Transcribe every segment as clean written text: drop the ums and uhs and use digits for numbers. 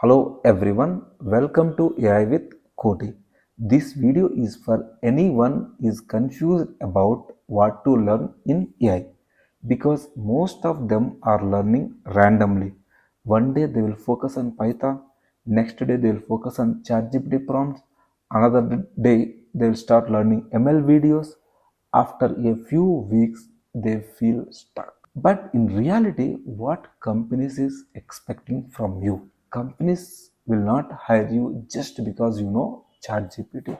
Hello everyone, welcome to AI with Koti. This video is for anyone is confused about what to learn in AI because most of them are learning randomly. One day they will focus on Python, next day they will focus on ChatGPT prompts, another day they will start learning ML videos. After a few weeks they feel stuck. But in reality, what companies is expecting from you? Companies will not hire you just because you know ChatGPT.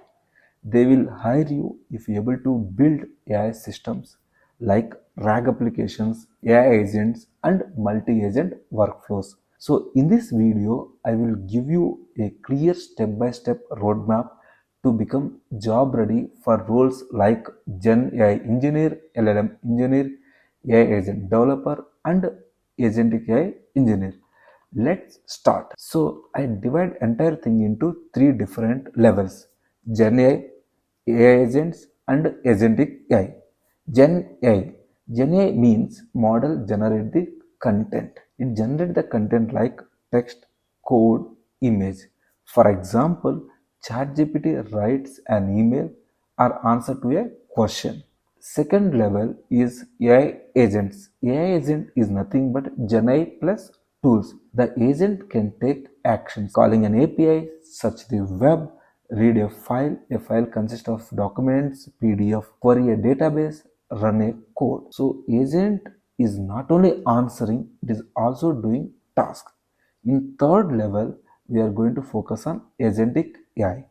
They will hire you if you're able to build AI systems like RAG applications, AI agents, and multi-agent workflows. So in this video, I will give you a clear step-by-step roadmap to become job ready for roles like GenAI Engineer, LLM Engineer, AI Agent Developer, and Agentic AI Engineer. Let's start. So I divide entire thing into three different levels: Gen AI agents, and agentic AI. Gen AI. Gen AI means model generate the content. It generates the content like text, code, image. For example, ChatGPT writes an email or answer to a question. Second level is AI agents. AI agent is nothing but GenAI plus tools. The agent can take actions, calling an API, search the web, read a file. A file consists of documents, PDF, query a database, run a code. So agent is not only answering, it is also doing tasks. In third level, we are going to focus on agentic AI.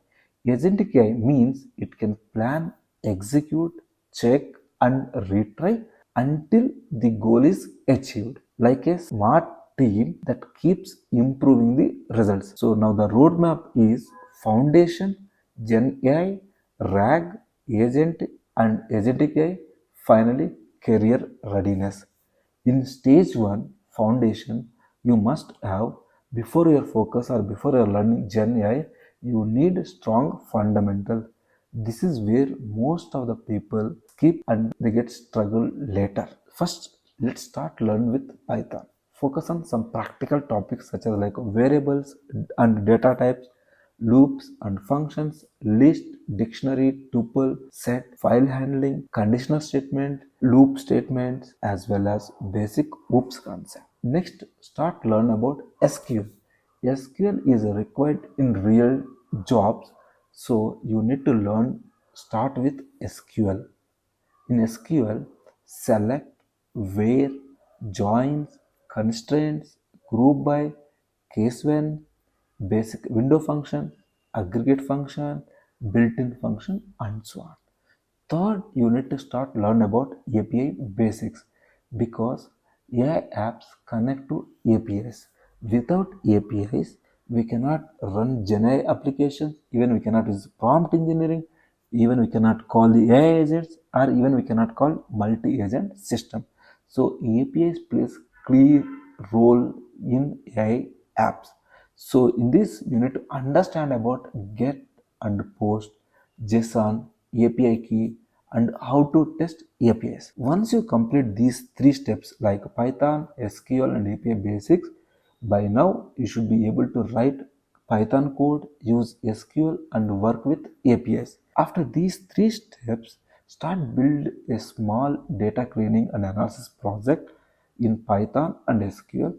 Agentic AI means it can plan, execute, check, and retry until the goal is achieved, like a smart team that keeps improving the results. So now the roadmap is foundation, Gen AI, RAG, agent, and agentic AI, finally career readiness. In stage 1 foundation, you must have, before your focus or before you're learning Gen AI, you need strong fundamental. This is where most of the people skip and they get struggle later. First, let's start learn with Python. Focus on some practical topics such as like variables and data types, loops and functions, list, dictionary, tuple, set, file handling, conditional statement, loop statements, as well as basic OOPS concept. Next, start learn about SQL. SQL is required in real jobs, so you need to learn start with SQL. In SQL, select, where, joins, constraints, group by, case when, basic window function, aggregate function, built-in function, and so on. Third, you need to start learn about API basics because AI apps connect to APIs. Without APIs, we cannot run GenAI applications, even we cannot use prompt engineering, even we cannot call the AI agents, or even we cannot call multi-agent system. So APIs plays clear role in AI apps. So in this, you need to understand about get and post, JSON, API key, and how to test APIs. Once you complete these three steps like Python, SQL, and API basics, by now you should be able to write Python code, use SQL, and work with APIs. After these three steps, start build a small data cleaning and analysis project in Python and SQL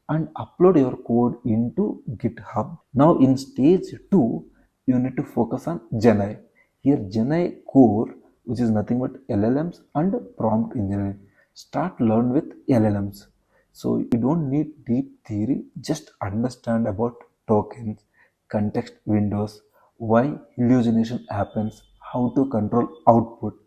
and upload your code into GitHub. Now in stage 2, you need to focus on GenAI. Here GenAI core, which is nothing but LLMs and prompt engineering. Start learn with LLMs. So you don't need deep theory, just understand about tokens, context windows, why hallucination happens, how to control output.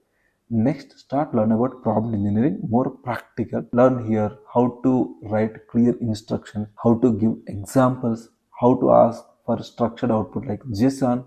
Next, start learn about prompt engineering, more practical. Learn here how to write clear instructions, how to give examples, how to ask for structured output like JSON,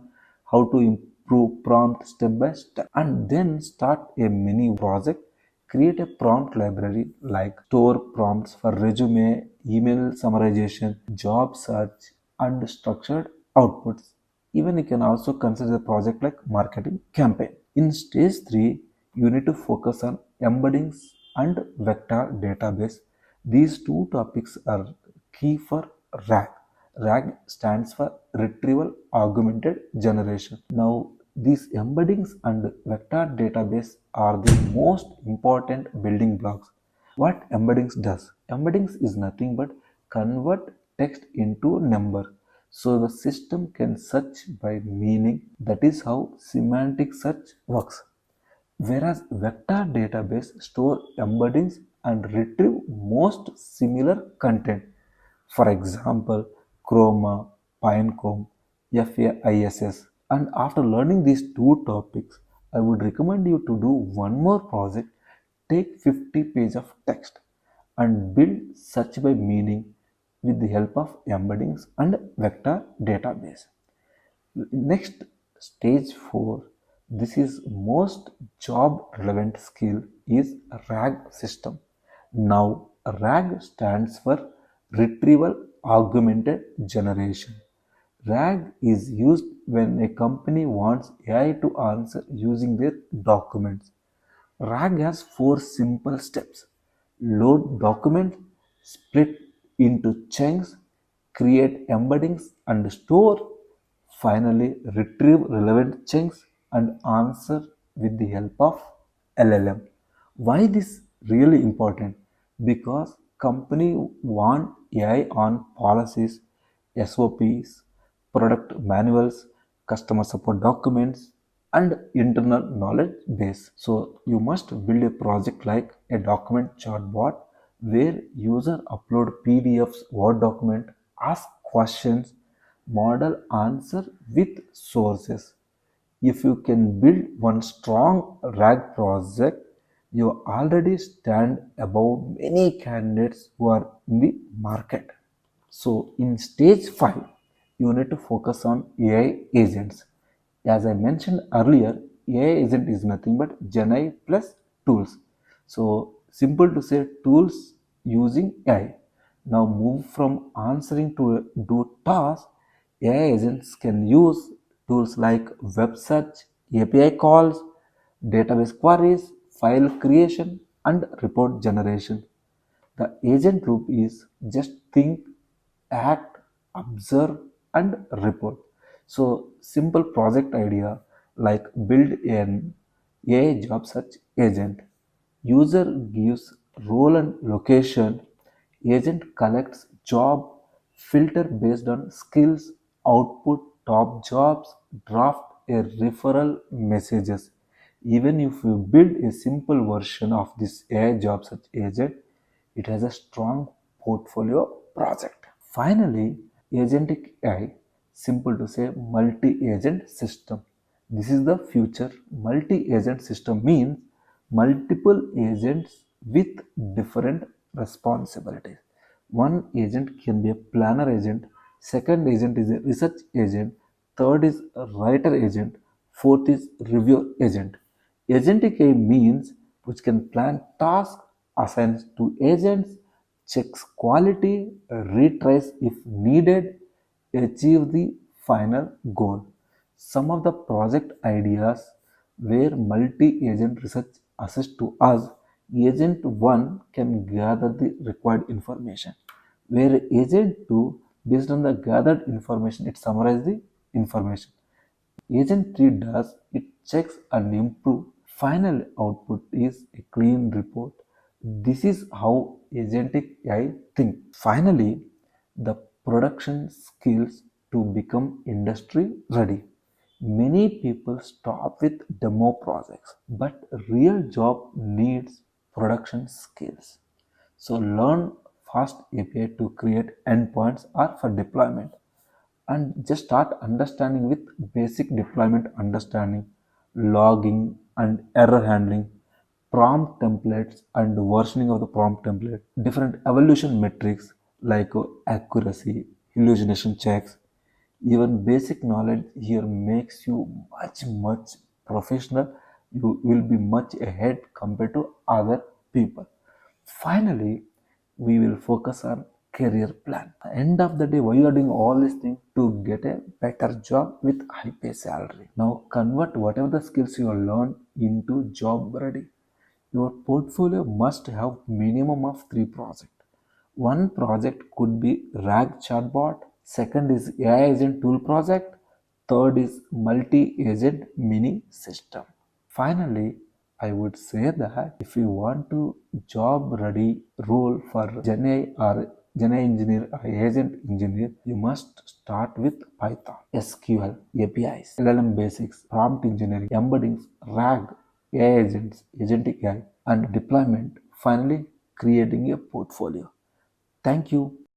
how to improve prompt step by step. And then start a mini project. Create a prompt library like store prompts for resume, email summarization, job search, and structured outputs. Even you can also consider a project like marketing campaign. In stage 3, you need to focus on embeddings and vector database. These two topics are key for RAG. RAG stands for Retrieval Augmented Generation. Now, these embeddings and vector database are the most important building blocks. What embeddings does? Embeddings is nothing but convert text into number. So the system can search by meaning. That is how semantic search works. Whereas vector database store embeddings and retrieve most similar content. For example, Chroma, Pinecone, FAISS. And after learning these two topics, I would recommend you to do one more project. Take 50 pages of text and build search by meaning with the help of embeddings and vector database. Next, stage 4. This is most job relevant skill is RAG system. Now, RAG stands for Retrieval Augmented Generation. RAG is used when a company wants AI to answer using their documents. RAG has four simple steps: load document, split into chunks, create embeddings and store, finally retrieve relevant chunks and answer with the help of LLM. Why this really important? Because company want AI on policies, SOPs, product manuals, customer support documents, and internal knowledge base. So you must build a project like a document chatbot where user upload PDFs, Word document, ask questions, model answer with sources. If you can build one strong RAG project, you already stand above many candidates who are in the market. So in stage 5, you need to focus on AI agents. As I mentioned earlier, AI agent is nothing but GenAI plus tools. So simple to say, tools using AI. Now move from answering to do tasks. AI agents can use tools like web search, API calls, database queries, file creation, and report generation. The agent loop is just think, act, observe, and report. So simple project idea like build an AI job search agent. User gives role and location. Agent collects job, filter based on skills, output top jobs, draft a referral messages. Even if you build a simple version of this AI job search agent, it has a strong portfolio project. Finally, agentic AI, simple to say, multi-agent system. This is the future. Multi-agent system means multiple agents with different responsibilities. One agent can be a planner agent, second agent is a research agent, third is a writer agent, fourth is review agent. Agentic AI means which can plan tasks, assigns to agents, checks quality, retries if needed, achieve the final goal. Some of the project ideas where multi-agent research assists to us, agent 1 can gather the required information, where agent 2, based on the gathered information, it summarizes the information. Agent 3 does it checks and improve. Final output is a clean report. This is how agentic AI think. Finally, the production skills to become industry ready. Many people stop with demo projects, but real job needs production skills. So learn fast API to create endpoints or for deployment, and just start understanding with basic deployment understanding, logging and error handling, prompt templates and versioning of the prompt template, different evaluation metrics like accuracy, hallucination checks. Even basic knowledge here makes you much professional. You will be much ahead compared to other people. Finally, we will focus on career plan. At the end of the day, why you are doing all these things? To get a better job with high pay salary. Now convert whatever the skills you have learned into job ready. Your portfolio must have minimum of 3 projects. One project could be RAG chatbot, Second is AI agent tool project. Third is multi-agent mini system. Finally, I would say that if you want to job ready role for GenAI or GenAI engineer or agent engineer, you must start with Python, SQL, APIs, LLM basics, prompt engineering, embeddings, RAG, AI agents, Agentic AI, and deployment. Finally, creating a portfolio. Thank you.